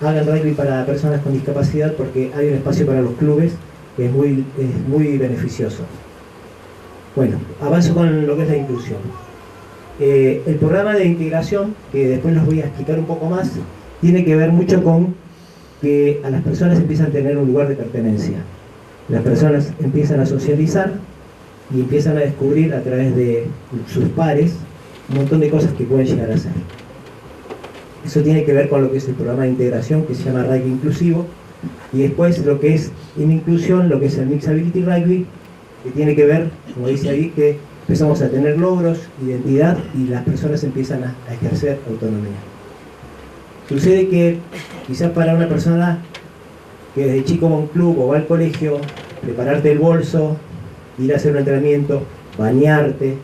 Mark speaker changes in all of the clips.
Speaker 1: hagan rugby para personas con discapacidad, porque hay un espacio para los clubes que es muy beneficioso. Bueno, avanzo con lo que es la inclusión. El programa de integración, que después los voy a explicar un poco más, tiene que ver mucho con que a las personas empiezan a tener un lugar de pertenencia. Las personas empiezan a socializar y empiezan a descubrir a través de sus pares un montón de cosas que pueden llegar a hacer. Eso tiene que ver con lo que es el programa de integración, que se llama Rugby Inclusivo, y después lo que es en inclusión, lo que es el Mixability Rugby, que tiene que ver, como dice ahí, que empezamos a tener logros, identidad, y las personas empiezan a ejercer autonomía. Sucede que quizás para una persona que desde chico va a un club o va al colegio, prepararte el bolso, ir a hacer un entrenamiento, bañarte,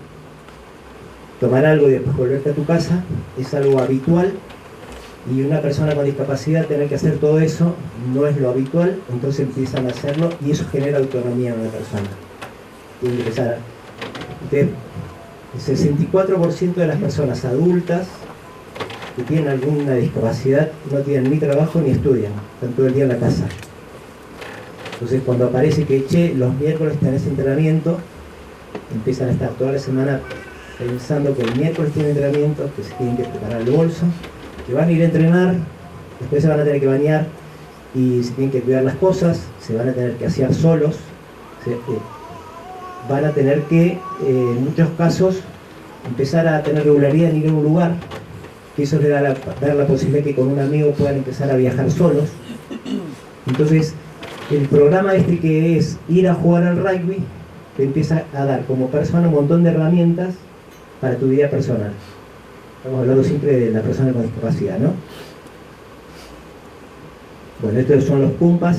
Speaker 1: tomar algo y después volverte a tu casa, es algo habitual, y una persona con discapacidad tener que hacer todo eso no es lo habitual, entonces empiezan a hacerlo y eso genera autonomía en una persona. Tiene que empezar. El 64% de las personas adultas que tienen alguna discapacidad no tienen ni trabajo ni estudian, están todo el día en la casa. Entonces cuando aparece que, che, los miércoles tenés entrenamiento, empiezan a estar toda la semana pensando que el miércoles tienen entrenamiento, que se tienen que preparar el bolso, que van a ir a entrenar, después se van a tener que bañar y se tienen que cuidar las cosas, se van a tener que asear solos, van a tener que, en muchos casos, empezar a tener regularidad en ir a un lugar, que eso les da la posibilidad que con un amigo puedan empezar a viajar solos. Entonces, el programa este que es ir a jugar al rugby, te empieza a dar como persona un montón de herramientas para tu vida personal. Estamos hablando siempre de la persona con discapacidad, ¿no? Bueno, estos son los PUMPAs.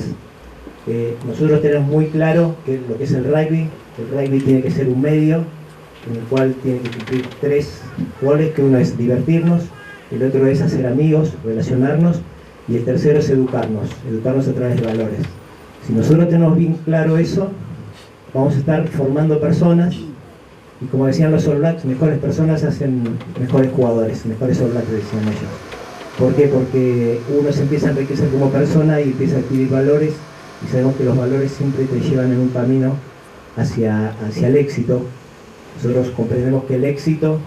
Speaker 1: Nosotros tenemos muy claro que lo que es el rugby tiene que ser un medio en el cual tiene que cumplir 3 roles, que uno es divertirnos, el otro es hacer amigos, relacionarnos, y el tercero es educarnos a través de valores. Si nosotros tenemos bien claro eso, vamos a estar formando personas, y como decían los All Blacks, mejores personas hacen mejores jugadores, mejores All Blacks, decían ellos. ¿Por qué? Porque uno se empieza a enriquecer como persona y empieza a adquirir valores, y sabemos que los valores siempre te llevan en un camino hacia el éxito. Nosotros comprendemos que el éxito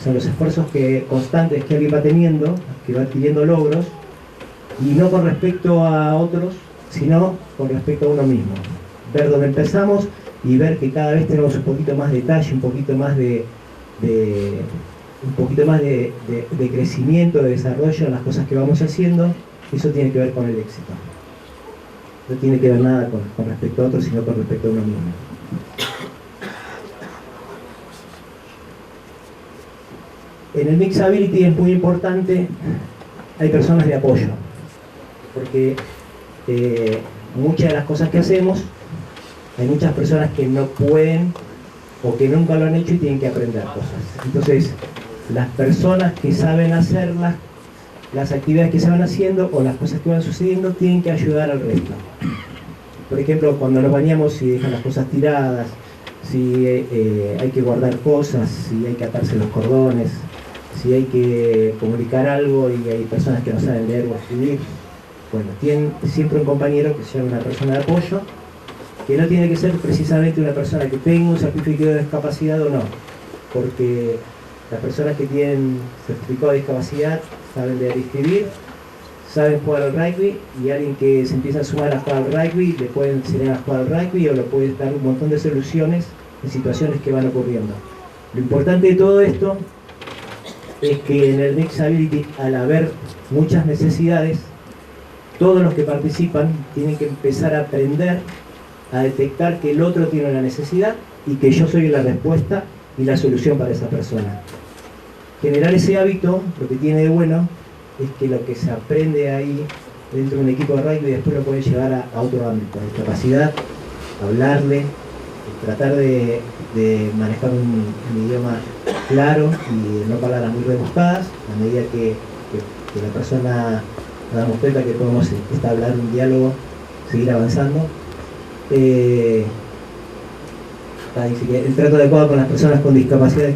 Speaker 1: son los esfuerzos constantes que alguien va teniendo, que va adquiriendo logros, y no con respecto a otros, sino con respecto a uno mismo. Ver dónde empezamos y ver que cada vez tenemos un poquito más de detalle, un poquito más de crecimiento, de desarrollo en las cosas que vamos haciendo. Eso tiene que ver con el éxito. No tiene que ver nada con respecto a otros, sino con respecto a uno mismo. En el Mixability es muy importante, hay personas de apoyo, porque muchas de las cosas que hacemos, hay muchas personas que no pueden o que nunca lo han hecho y tienen que aprender cosas. Entonces, las personas que saben hacerlas, las actividades que se van haciendo o las cosas que van sucediendo, tienen que ayudar al resto. Por ejemplo, cuando nos bañamos, si dejan las cosas tiradas, si hay que guardar cosas, si hay que atarse los cordones, si hay que comunicar algo y hay personas que no saben leer o escribir, bueno, tienen siempre un compañero que sea una persona de apoyo, que no tiene que ser precisamente una persona que tenga un certificado de discapacidad o no, porque las personas que tienen certificado de discapacidad saben leer y escribir, saben jugar al rugby, y alguien que se empieza a sumar a jugar al rugby, le pueden enseñar a jugar al rugby o le pueden dar un montón de soluciones en situaciones que van ocurriendo. Lo importante de todo esto es que en el Mixability, al haber muchas necesidades, todos los que participan tienen que empezar a aprender a detectar que el otro tiene una necesidad y que yo soy la respuesta y la solución para esa persona. Generar ese hábito, lo que tiene de bueno, es que lo que se aprende ahí dentro de un equipo de rugby después lo puede llevar a otro ámbito, de capacidad, hablarle, tratar de manejar un idioma claro y de no palabras muy rebuscadas, a medida que la persona nos damos cuenta que podemos establecer un diálogo, seguir avanzando. Dice que el trato adecuado con las personas con discapacidad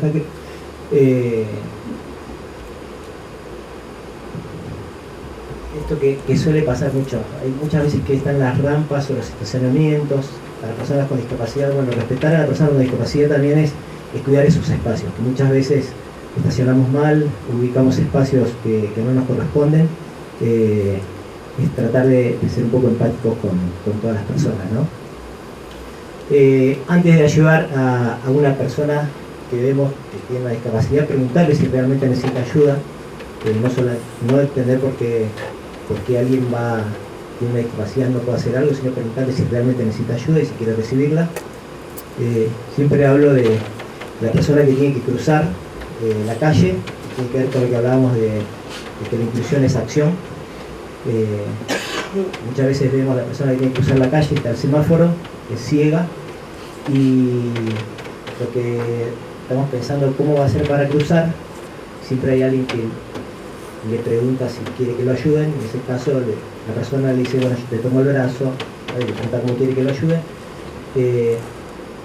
Speaker 1: esto que suele pasar mucho. Hay muchas veces que están las rampas o los estacionamientos para personas con discapacidad. Bueno, respetar a la persona con discapacidad también es cuidar esos espacios, que muchas veces estacionamos mal, ubicamos espacios que no nos corresponden. Es tratar de ser un poco empáticos con todas las personas, ¿no? Antes de ayudar a una persona que vemos que tiene una discapacidad, preguntarle si realmente necesita ayuda, no entender por qué alguien tiene una discapacidad no puede hacer algo, sino preguntarle si realmente necesita ayuda y si quiere recibirla. Siempre hablo de la persona que tiene que cruzar la calle, tiene que ver con lo que hablábamos de que la inclusión es acción. Muchas veces vemos a la persona que tiene que cruzar la calle, está el semáforo, es ciega, y lo que estamos pensando cómo va a hacer para cruzar, siempre hay alguien que le pregunta si quiere que lo ayuden. En ese caso la persona le dice, bueno, yo te tomo el brazo, le pregunta cómo quiere que lo ayude.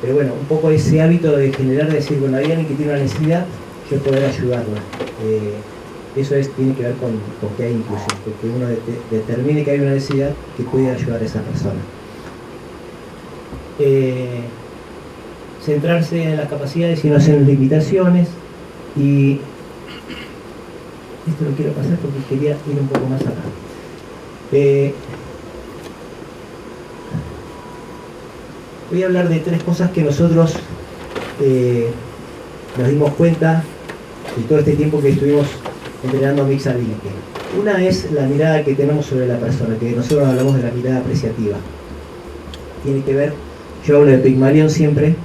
Speaker 1: Pero bueno, un poco ese hábito de generar, de decir, bueno, hay alguien que tiene una necesidad, yo poder ayudarla. Eso tiene que ver con que hay inclusión, que uno determine que hay una necesidad que puede ayudar a esa persona. Centrarse en las capacidades y no en las limitaciones. Y esto lo quiero pasar porque quería ir un poco más acá. Voy a hablar de 3 cosas que nosotros nos dimos cuenta de todo este tiempo que estuvimos entrenando Mixed Ability. Una es la mirada que tenemos sobre la persona, que nosotros hablamos de la mirada apreciativa. Tiene que ver, yo hablo de Pigmalión siempre,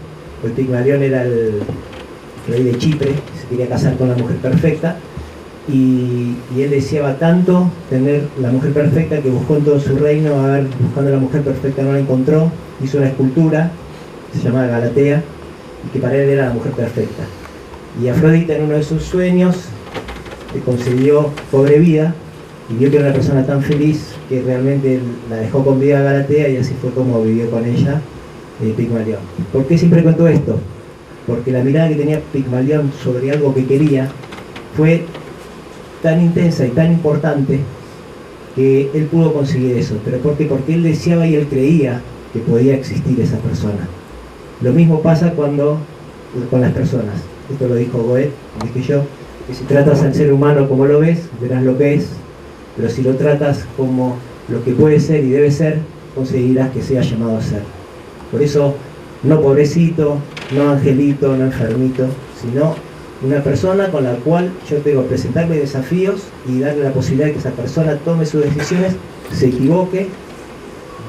Speaker 1: porque Pigmalión era el rey de Chipre, se quería casar con la mujer perfecta, y él deseaba tanto tener la mujer perfecta que buscó en todo su reino, buscando la mujer perfecta no la encontró, hizo una escultura, se llamaba Galatea, y que para él era la mujer perfecta. Y Afrodita, en uno de sus sueños, le concedió pobre vida y vio que era una persona tan feliz que realmente la dejó con vida a Galatea, y así fue como vivió con ella Pigmalión. ¿Por qué siempre cuento esto? Porque la mirada que tenía Pigmalión sobre algo que quería fue tan intensa y tan importante que él pudo conseguir eso. ¿Pero por qué? Porque él deseaba y él creía que podía existir esa persona. Lo mismo pasa con las personas. Esto lo dijo Goethe, dije yo, que si tratas al ser humano como lo ves, verás lo que es, pero si lo tratas como lo que puede ser y debe ser, conseguirás que sea llamado a ser. Por eso, no pobrecito, no angelito, no enfermito, sino una persona con la cual yo tengo que presentarle desafíos y darle la posibilidad de que esa persona tome sus decisiones, se equivoque,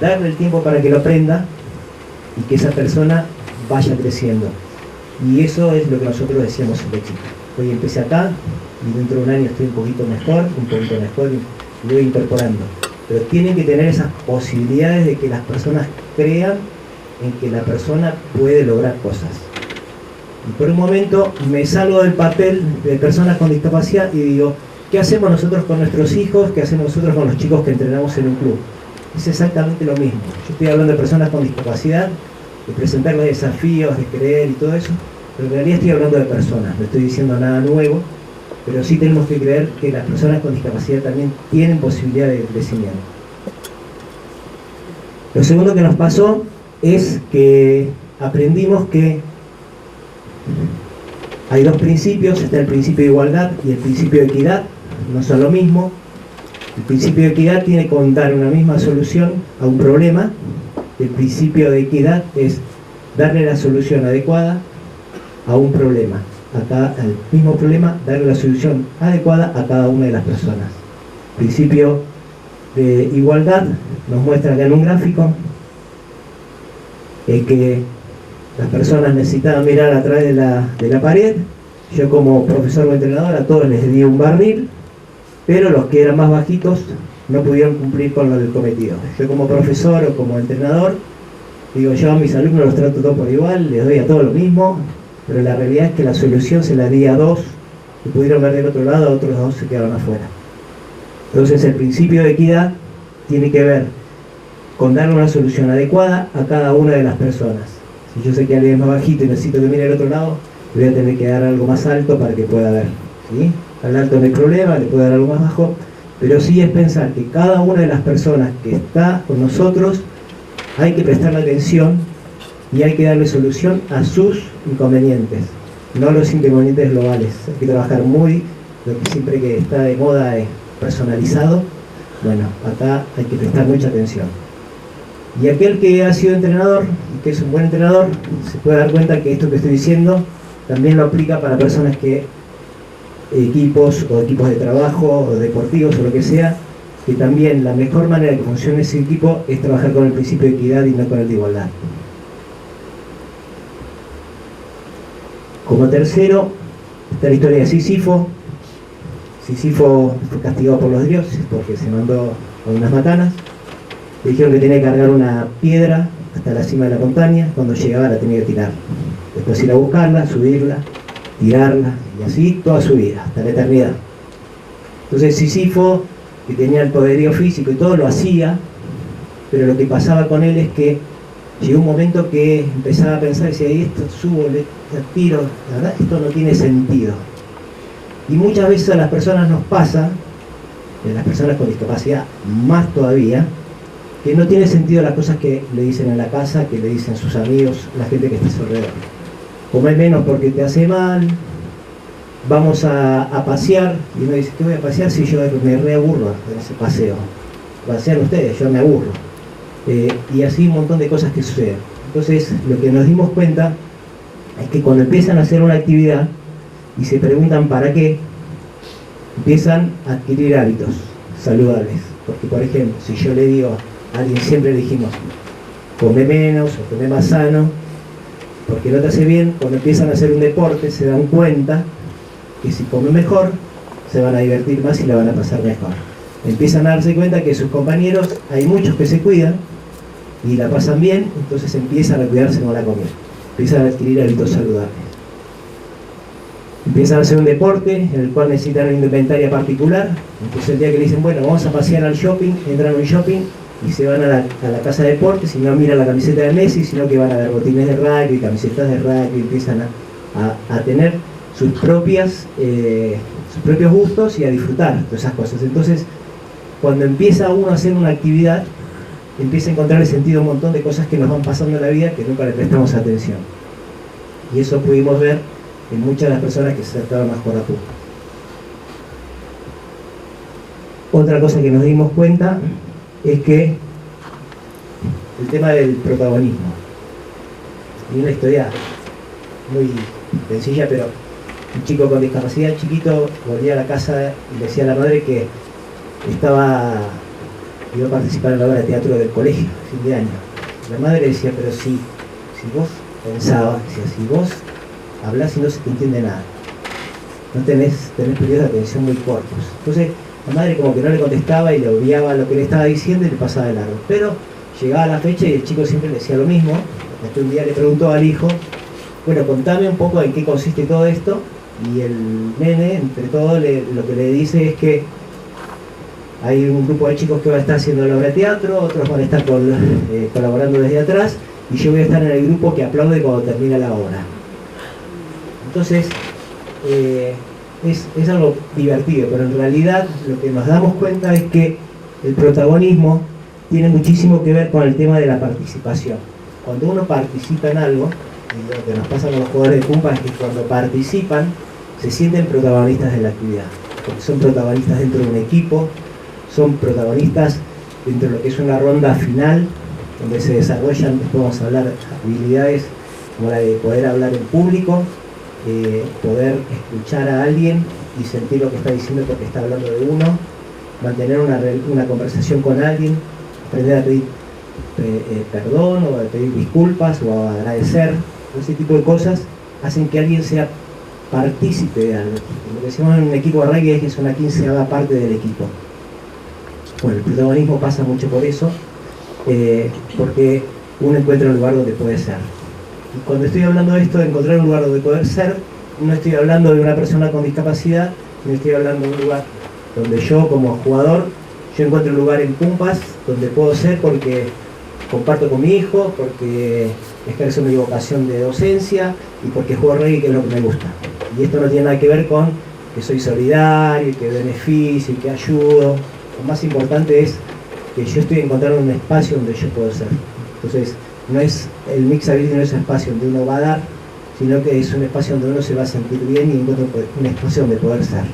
Speaker 1: darle el tiempo para que lo aprenda y que esa persona vaya creciendo. Y eso es lo que nosotros decíamos en el éxito. Hoy empecé acá y dentro de un año estoy un poquito mejor y lo voy incorporando. Pero tienen que tener esas posibilidades de que las personas crean en que la persona puede lograr cosas. Y por un momento me salgo del papel de personas con discapacidad y digo, ¿qué hacemos nosotros con nuestros hijos? ¿Qué hacemos nosotros con los chicos que entrenamos en un club? Es exactamente lo mismo. Yo estoy hablando de personas con discapacidad, de presentarles desafíos, de creer y todo eso, pero en realidad estoy hablando de personas, no estoy diciendo nada nuevo, pero sí tenemos que creer que las personas con discapacidad también tienen posibilidad de crecimiento. Lo segundo que nos pasó es que aprendimos que hay 2 principios, está el principio de igualdad y el principio de equidad, no son lo mismo. El principio de equidad tiene que dar una misma solución a un problema. El principio de equidad es darle la solución adecuada a un problema. Al mismo problema, darle la solución adecuada a cada una de las personas. El principio de igualdad nos muestra acá en un gráfico que las personas necesitaban mirar a través de la pared. Yo como profesor o entrenador a todos les di un barril, pero los que eran más bajitos no pudieron cumplir con lo del cometido. Yo como profesor o como entrenador, digo, yo a mis alumnos los trato todos por igual, les doy a todos lo mismo, pero la realidad es que la solución se la di a 2 que pudieron ver del otro lado, otros 2 se quedaron afuera. Entonces el principio de equidad tiene que ver con dar una solución adecuada a cada una de las personas. Si yo sé que alguien es más bajito y necesito que mire al otro lado, le voy a tener que dar algo más alto para que pueda ver, ¿sí? Al alto no hay problema, le puedo dar algo más bajo, pero sí es pensar que cada una de las personas que está con nosotros hay que prestarle atención y hay que darle solución a sus inconvenientes, no a los inconvenientes globales. Hay que trabajar muy, lo que siempre que está de moda es personalizado. Bueno, acá hay que prestar mucha atención. Y aquel que ha sido entrenador y que es un buen entrenador, se puede dar cuenta que esto que estoy diciendo también lo aplica para personas que, equipos o equipos de trabajo o deportivos o lo que sea, que también la mejor manera de que funcione ese equipo es trabajar con el principio de equidad y no con el de igualdad. Como tercero, está la historia de Sísifo. Sísifo fue castigado por los dioses porque se mandó a unas matanas. Le dijeron que tenía que cargar una piedra hasta la cima de la montaña, cuando llegaba la tenía que tirar. Después ir a buscarla, subirla, tirarla, y así toda su vida, hasta la eternidad. Entonces Sísifo, que tenía el poderío físico y todo, lo hacía, pero lo que pasaba con él es que llegó un momento que empezaba a pensar, decía, esto subo, le tiro, la verdad esto no tiene sentido. Y muchas veces a las personas nos pasa, a las personas con discapacidad más todavía, que no tiene sentido las cosas que le dicen en la casa, que le dicen sus amigos, la gente que está a su alrededor. Comer menos porque te hace mal, vamos a pasear, y uno dice, ¿qué voy a pasear si yo me reaburro en ese paseo? Pasean ustedes, yo me aburro. Y así un montón de cosas que suceden. Entonces, lo que nos dimos cuenta es que cuando empiezan a hacer una actividad y se preguntan para qué, empiezan a adquirir hábitos saludables. Porque, por ejemplo, si yo le digo a alguien, siempre le dijimos, come menos o come más sano, porque no te hace bien, cuando empiezan a hacer un deporte se dan cuenta que si comen mejor, se van a divertir más y la van a pasar mejor. Empiezan a darse cuenta que sus compañeros, hay muchos que se cuidan y la pasan bien, entonces empiezan a cuidarse con la comida, empiezan a adquirir hábitos saludables. Empiezan a hacer un deporte en el cual necesitan una indumentaria particular, entonces el día que le dicen, bueno, vamos a pasear al shopping, entran a un shopping y se van a la casa de deportes y no miran la camiseta de Messi, sino que van a ver botines de rugby, camisetas de rugby, empiezan a tener sus propios gustos y a disfrutar de esas cosas. Entonces, cuando empieza uno a hacer una actividad, empieza a encontrar el sentido a un montón de cosas que nos van pasando en la vida que nunca le prestamos atención. Y eso pudimos ver en muchas de las personas que se acercaban más por apunto. Otra cosa que nos dimos cuenta es que el tema del protagonismo. Y una historia muy sencilla, pero un chico con discapacidad chiquito volvía a la casa y le decía a la madre que iba a participar en la obra de teatro del colegio, fin de año. La madre decía, pero si vos pensabas, si vos hablás y no se te entiende nada, no tenés periodos de atención muy cortos. Entonces la madre como que no le contestaba y le obviaba lo que le estaba diciendo y le pasaba de largo. Pero llegaba la fecha y el chico siempre le decía lo mismo. Hasta un día le preguntó al hijo, bueno, contame un poco en qué consiste todo esto. Y el nene, entre todo, lo que le dice es que hay un grupo de chicos que va a estar haciendo la obra de teatro, otros van a estar colaborando desde atrás, y yo voy a estar en el grupo que aplaude cuando termina la obra. Entonces, es algo divertido, pero en realidad lo que nos damos cuenta es que el protagonismo tiene muchísimo que ver con el tema de la participación. Cuando uno participa en algo, y lo que nos pasa con los jugadores de Pumpa es que cuando participan se sienten protagonistas de la actividad, porque son protagonistas dentro de un equipo, son protagonistas dentro de lo que es una ronda final, donde se desarrollan, después vamos a hablar, habilidades como la de poder hablar en público, poder escuchar a alguien y sentir lo que está diciendo porque está hablando de uno, mantener una conversación con alguien, aprender a pedir perdón o a pedir disculpas o a agradecer. Ese tipo de cosas hacen que alguien sea partícipe de algo. Lo que decimos en un equipo de rugby es que es una 15ª parte del equipo. Bueno, el protagonismo pasa mucho por eso, porque uno encuentra un lugar donde puede ser. Y cuando estoy hablando de esto, de encontrar un lugar donde poder ser, no estoy hablando de una persona con discapacidad, no estoy hablando de un lugar donde yo como jugador, yo encuentro un lugar en Pumpas donde puedo ser porque comparto con mi hijo, porque ejerzo mi vocación de docencia y porque juego rugby, que es lo que me gusta. Y esto no tiene nada que ver con que soy solidario, que beneficio, que ayudo. Lo más importante es que yo estoy encontrando un espacio donde yo puedo ser. Entonces, no es el Mixability, no es un espacio donde uno va a dar, sino que es un espacio donde uno se va a sentir bien y encuentra un espacio donde poder ser.